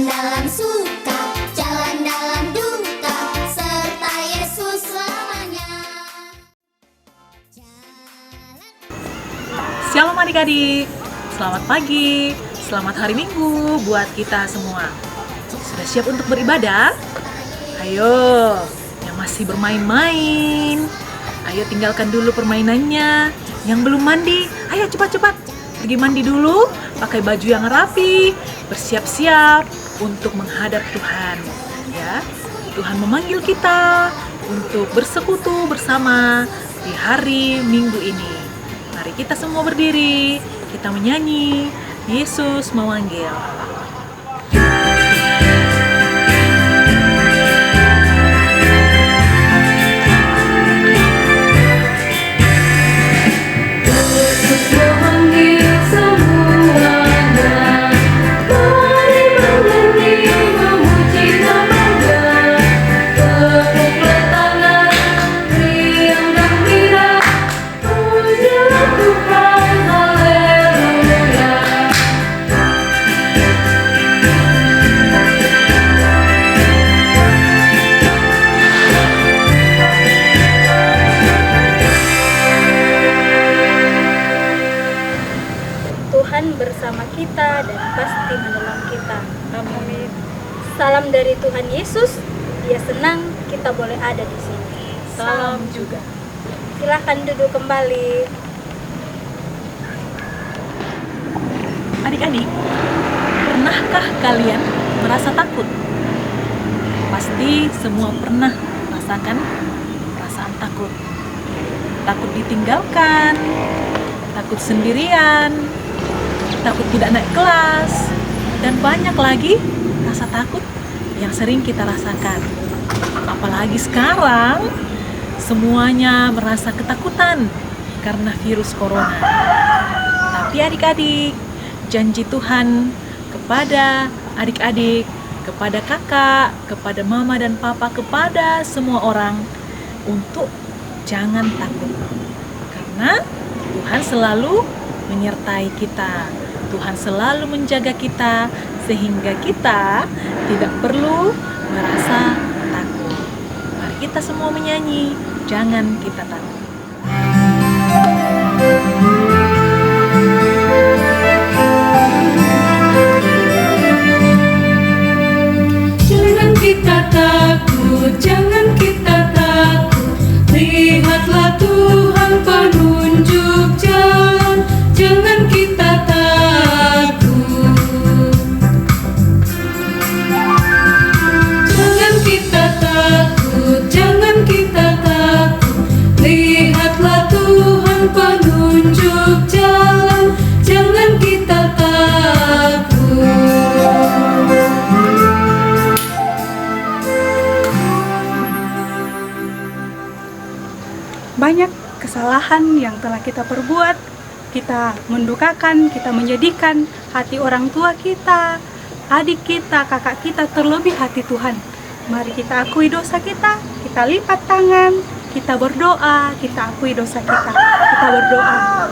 dalam suka, jalan dalam duka, serta Yesus selamanya. Shalom adik-adik, selamat pagi, selamat hari Minggu buat kita semua. Sudah siap untuk beribadah? Ayo, yang masih bermain-main, ayo tinggalkan dulu permainannya. Yang belum mandi, ayo cepat-cepat pergi mandi dulu, pakai baju yang rapi, bersiap-siap untuk menghadap Tuhan. Ya, Tuhan memanggil kita untuk bersekutu bersama di hari Minggu ini. Mari kita semua berdiri, kita menyanyi, Yesus memanggil. Tuhan bersama kita dan pasti menolong kita. Amin. Salam dari Tuhan Yesus. Dia senang kita boleh ada di sini. Salam juga. Silahkan duduk kembali. Adik-adik, pernahkah kalian merasa takut? Pasti semua pernah merasakan perasaan takut. Takut ditinggalkan, takut sendirian, takut tidak naik kelas, dan banyak lagi rasa takut yang sering kita rasakan. Apalagi sekarang, semuanya merasa ketakutan karena virus corona. Tapi adik-adik, janji Tuhan kepada adik-adik, kepada kakak, kepada mama dan papa, kepada semua orang untuk jangan takut. Karena Tuhan selalu menyertai kita. Tuhan selalu menjaga kita sehingga kita tidak perlu merasa takut. Mari kita semua menyanyi, jangan kita takut. Jangan kita takut, jangan kita takut. Lihatlah Tuhan penunjuk jalan. Jangan kita takut. Jangan kita takut, jangan kita takut. Lihatlah Tuhan penunjuk jalan. Jangan kita takut. Banyak kesalahan yang telah kita perbuat, kita mendukakan, kita menyedihkan hati orang tua kita, adik kita, kakak kita, terlebih hati Tuhan. Mari kita akui dosa kita lipat tangan, kita berdoa, kita akui dosa kita berdoa.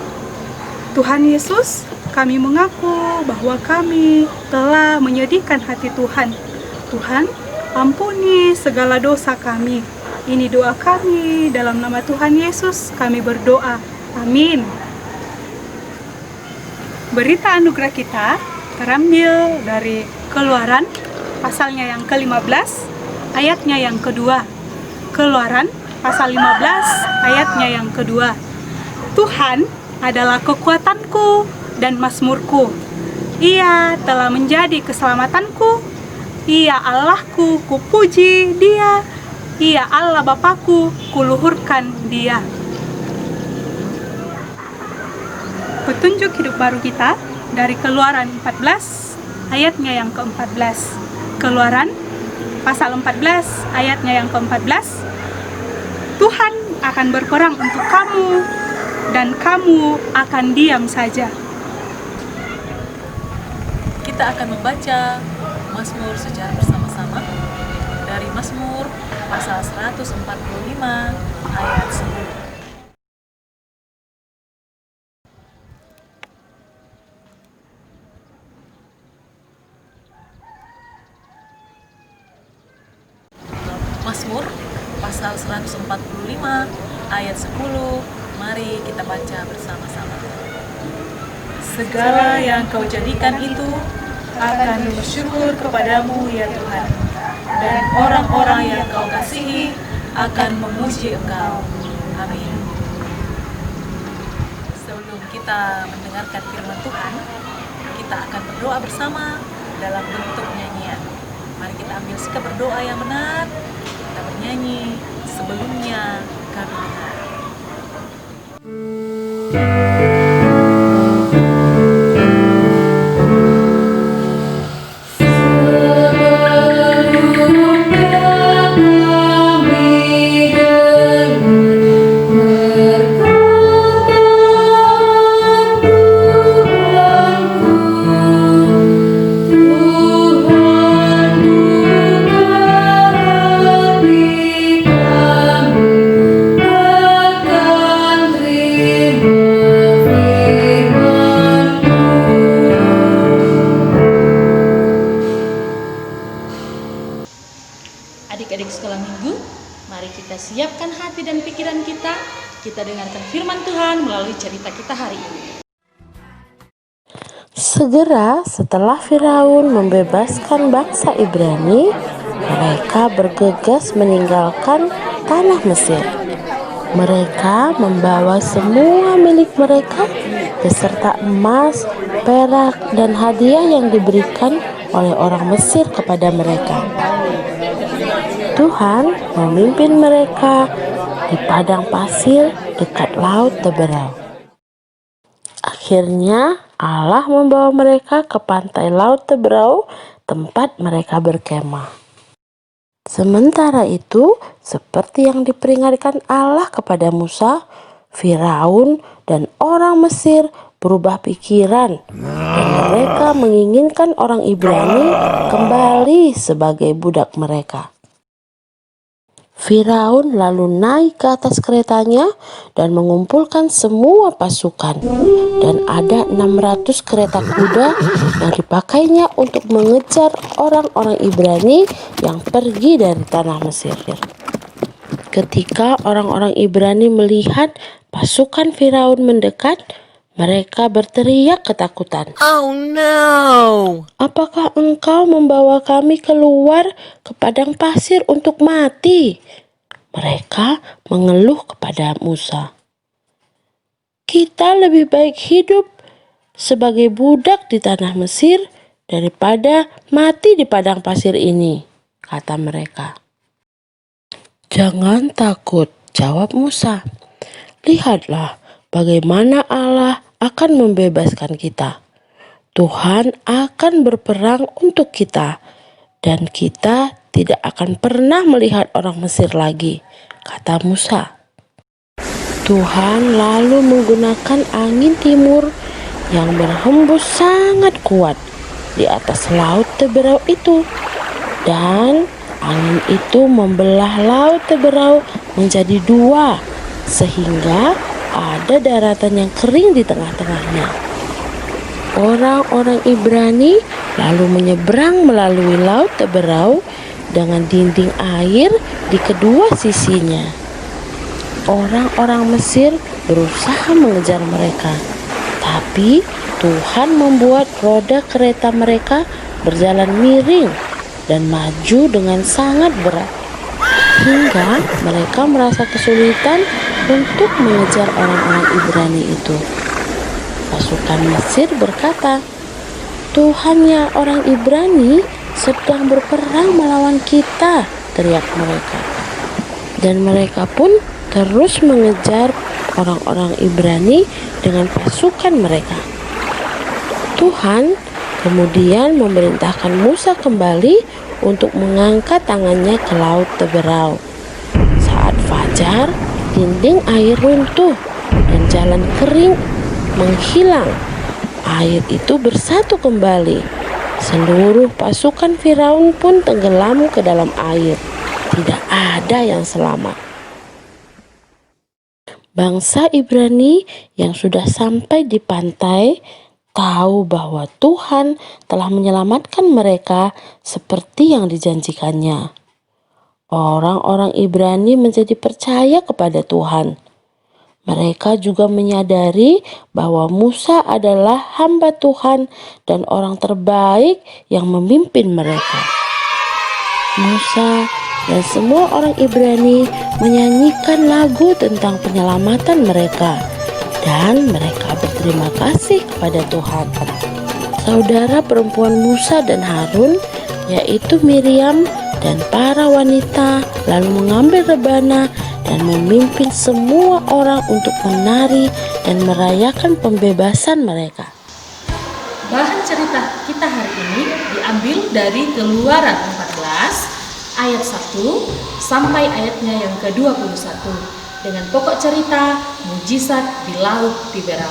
Tuhan Yesus, kami mengaku bahwa kami telah menyedihkan hati Tuhan. Tuhan, ampuni segala dosa kami. Ini doa kami, dalam nama Tuhan Yesus kami berdoa. Amin. Berita anugerah kita terambil dari Keluaran, pasalnya yang ke-15, ayatnya yang kedua. Keluaran, pasal 15, ayatnya yang kedua. Tuhan adalah kekuatanku dan mazmurku. Ia telah menjadi keselamatanku. Ia Allahku, kupuji Dia. Ia Allah Bapakku, kuluhurkan Dia. Petunjuk hidup baru kita dari Keluaran 14, ayatnya yang ke-14. Keluaran, pasal 14, ayatnya yang ke-14. Tuhan akan berperang untuk kamu, dan kamu akan diam saja. Kita akan membaca Mazmur secara bersama-sama dari Mazmur pasal 145 ayat 10. Mazmur pasal 145 ayat 10. Mari kita baca bersama-sama. Segala yang kau jadikan itu akan bersyukur kepadamu ya Tuhan, dan orang-orang yang kau kasihi akan memuji Engkau. Amin. Sebelum kita mendengarkan firman Tuhan, kita akan berdoa bersama dalam bentuk nyanyian. Mari kita ambil sikap berdoa yang benar. Kita bernyanyi sebelumnya kami dengar. Adik-adik sekolah minggu, mari kita siapkan hati dan pikiran kita. Kita dengarkan firman Tuhan melalui cerita kita hari ini. Segera setelah Firaun membebaskan bangsa Ibrani, mereka bergegas meninggalkan tanah Mesir. Mereka membawa semua milik mereka beserta emas, perak, dan hadiah yang diberikan oleh orang Mesir kepada mereka. Tuhan memimpin mereka di padang pasir dekat Laut Teberau. Akhirnya Allah membawa mereka ke pantai Laut Teberau, tempat mereka berkemah. Sementara itu, seperti yang diperingatkan Allah kepada Musa, Firaun dan orang Mesir berubah pikiran dan mereka menginginkan orang Ibrani kembali sebagai budak mereka. Firaun lalu naik ke atas keretanya dan mengumpulkan semua pasukan, dan ada 600 kereta kuda yang dipakainya untuk mengejar orang-orang Ibrani yang pergi dari tanah Mesir. Ketika orang-orang Ibrani melihat pasukan Firaun mendekat, mereka berteriak ketakutan. Oh no! Apakah engkau membawa kami keluar ke padang pasir untuk mati? Mereka mengeluh kepada Musa. Kita lebih baik hidup sebagai budak di tanah Mesir daripada mati di padang pasir ini, kata mereka. Jangan takut, jawab Musa. Lihatlah bagaimana Allah akan membebaskan kita. Tuhan akan berperang untuk kita, dan kita tidak akan pernah melihat orang Mesir lagi, kata Musa. Tuhan lalu menggunakan angin timur yang berhembus sangat kuat di atas Laut Teberau itu, dan angin itu membelah Laut Teberau menjadi dua, sehingga ada daratan yang kering di tengah-tengahnya. Orang-orang Ibrani lalu menyeberang melalui Laut Teberau dengan dinding air di kedua sisinya. Orang-orang Mesir berusaha mengejar mereka, tapi Tuhan membuat roda kereta mereka berjalan miring dan maju dengan sangat berat, hingga mereka merasa kesulitan untuk mengejar orang-orang Ibrani itu. Pasukan Mesir berkata, "Tuhannya orang Ibrani sedang berperang melawan kita," teriak mereka. Dan mereka pun terus mengejar orang-orang Ibrani dengan pasukan mereka. Tuhan kemudian memerintahkan Musa kembali untuk mengangkat tangannya ke Laut Teberau. Saat fajar, dinding air runtuh dan jalan kering menghilang. Air itu bersatu kembali. Seluruh pasukan Firaun pun tenggelam ke dalam air. Tidak ada yang selamat. Bangsa Ibrani yang sudah sampai di pantai tahu bahwa Tuhan telah menyelamatkan mereka seperti yang dijanjikannya. orang-orang Ibrani menjadi percaya kepada Tuhan. Mereka juga menyadari bahwa Musa adalah hamba Tuhan dan orang terbaik yang memimpin mereka. Musa dan semua orang Ibrani menyanyikan lagu tentang penyelamatan mereka, dan mereka berterima kasih kepada Tuhan. Saudara perempuan Musa dan Harun, yaitu Miriam dan para wanita, lalu mengambil rebana dan memimpin semua orang untuk menari dan merayakan pembebasan mereka. Bahan cerita kita hari ini diambil dari Keluaran 14 ayat 1 sampai ayatnya yang ke-21 dengan pokok cerita mujizat di Laut Tiberia.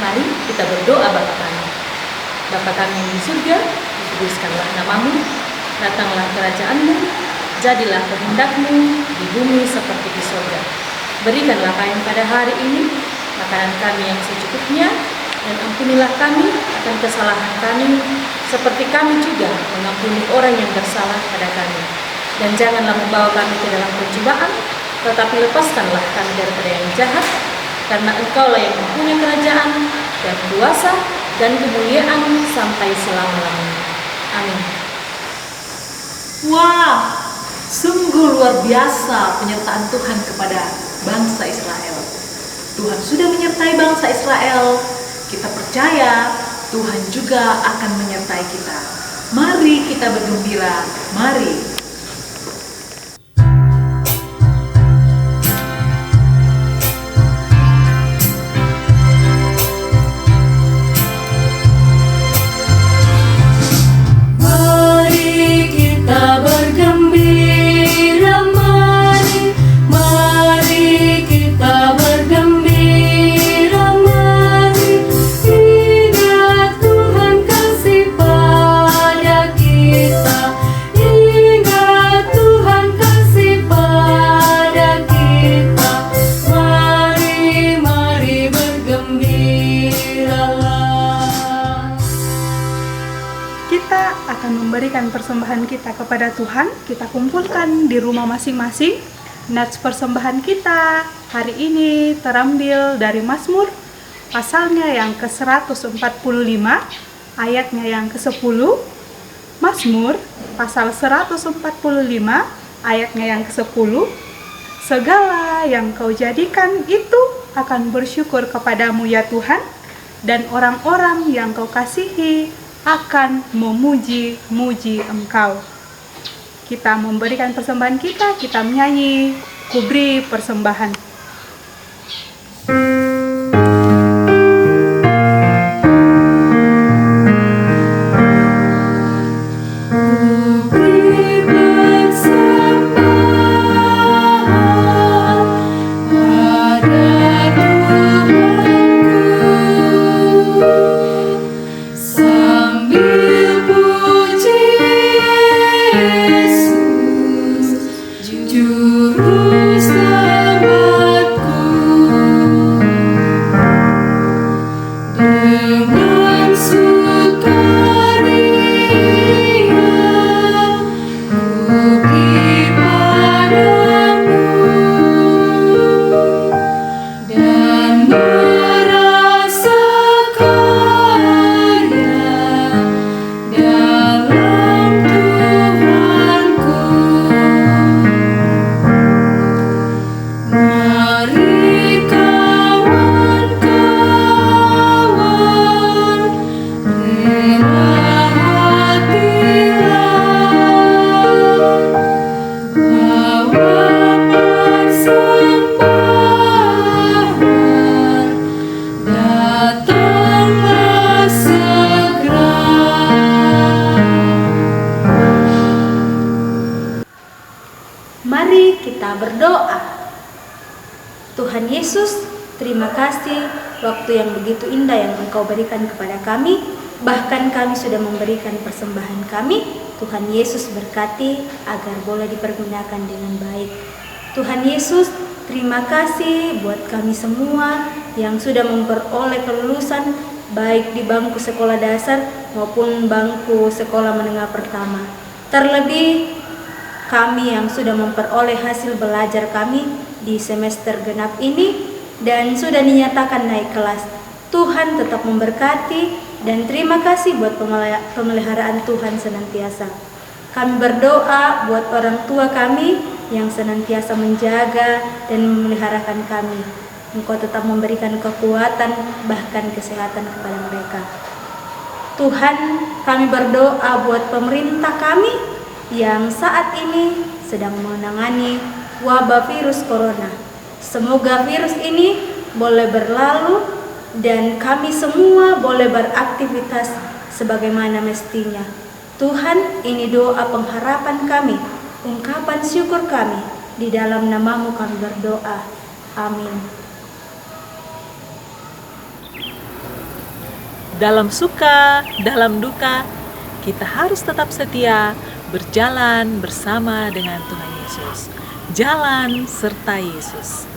Mari kita berdoa Bapa kami. Bapa kami yang di surga, dikuduskanlah namamu, datanglah kerajaan-Mu, jadilah kehendak-Mu di bumi seperti di surga. Berikanlah kami pada hari ini makanan kami yang secukupnya, dan ampunilah kami akan kesalahan kami, seperti kami juga mengampuni orang yang bersalah pada kami. Dan janganlah membawa kami ke dalam pencobaan, tetapi lepaskanlah kami daripada yang jahat, karena Engkaulah yang mempunyai kerajaan dan kuasa dan kemuliaan sampai selama-lamanya. Amin. Wah, sungguh luar biasa penyertaan Tuhan kepada bangsa Israel. Tuhan sudah menyertai bangsa Israel. Kita percaya Tuhan juga akan menyertai kita. Mari kita bergembira, mari. Mari kita bergembira, mari kita bergembira, mari ingat Tuhan kasih pada kita, ingat Tuhan kasih pada kita, mari bergembiralah. Kita akan memberikan persembahan kita kepada Tuhan. Kita kumpulkan di rumah masing-masing. Nats persembahan kita hari ini terambil dari Mazmur pasalnya yang ke-145 ayatnya yang ke-10. Mazmur pasal 145 ayatnya yang ke-10. Segala yang Kau jadikan itu akan bersyukur kepadamu ya Tuhan, dan orang-orang yang Kau kasihi akan memuji-muji Engkau. Kita memberikan persembahan kita menyanyi Ku Beri Persembahan. Mari kita berdoa. Tuhan Yesus, terima kasih waktu yang begitu indah yang Engkau berikan kepada kami. Bahkan kami sudah memberikan persembahan kami. Tuhan Yesus berkati agar boleh dipergunakan dengan baik. Tuhan Yesus, terima kasih buat kami semua yang sudah memperoleh kelulusan baik di bangku sekolah dasar maupun bangku sekolah menengah pertama. Terlebih kami yang sudah memperoleh hasil belajar kami di semester genap ini dan sudah dinyatakan naik kelas. Tuhan tetap memberkati dan terima kasih buat pemeliharaan Tuhan senantiasa. Kami berdoa buat orang tua kami yang senantiasa menjaga dan memeliharakan kami. Engkau tetap memberikan kekuatan bahkan kesehatan kepada mereka. Tuhan, kami berdoa buat pemerintah kami yang saat ini sedang menangani wabah virus corona. Semoga virus ini boleh berlalu dan kami semua boleh beraktivitas sebagaimana mestinya. Tuhan, ini doa pengharapan kami, ungkapan syukur kami. Di dalam nama-Mu kami berdoa. Amin. Dalam suka, dalam duka, kita harus tetap setia berjalan bersama dengan Tuhan Yesus. Jalan serta Yesus.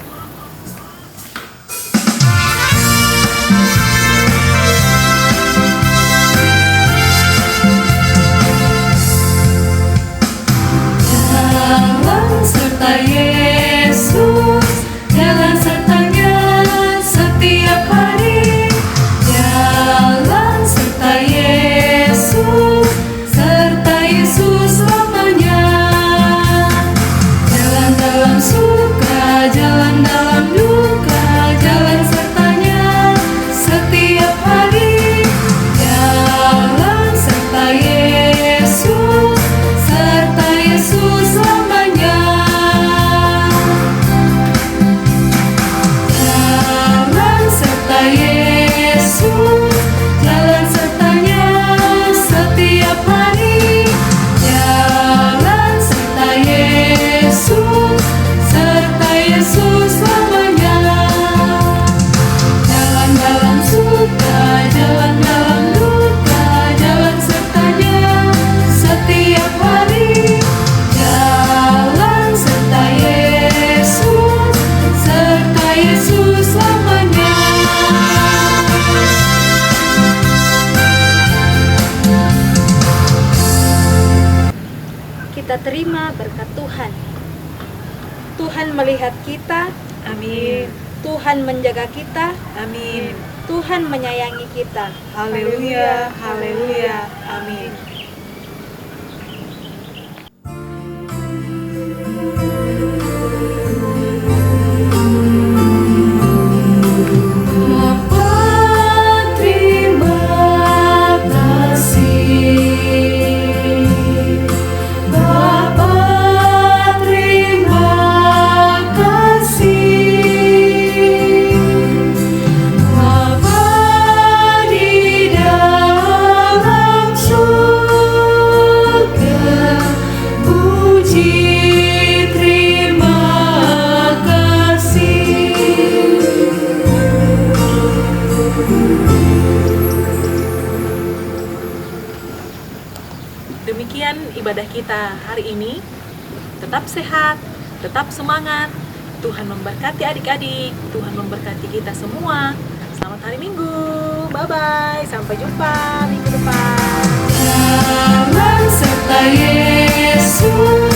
Jalan serta Yesus, jalan sertanya setiap hari. Jalan serta Yesus, serta Yesus selamanya. Jalan dalam suka, jalan dalam duka, jalan sertanya setiap hari. Jalan serta Yesus, serta Yesus selamanya. Jalan serta Yesus, jalan sertanya setiap hari. Jalan serta Yesus, serta Yesus selamanya. Jalan dalam suka, jalan dalam duka, jalan sertanya setiap hari. Jalan serta Yesus, serta Yesus selamanya. Kita terima berkat Tuhan. Tuhan melihat kita. Amin. Tuhan menjaga kita. Amin. Tuhan menyayangi kita. Haleluya, haleluya. Amin. Bapa, terima kasih. Bapa, terima kasih. Bapa di dalam surga, puji terima kasih. Demikian ibadah kita hari ini. Tetap sehat, tetap semangat. Tuhan memberkati adik-adik, Tuhan memberkati kita semua. Selamat hari Minggu. Bye-bye. Sampai jumpa minggu depan. Jalan serta Yesus,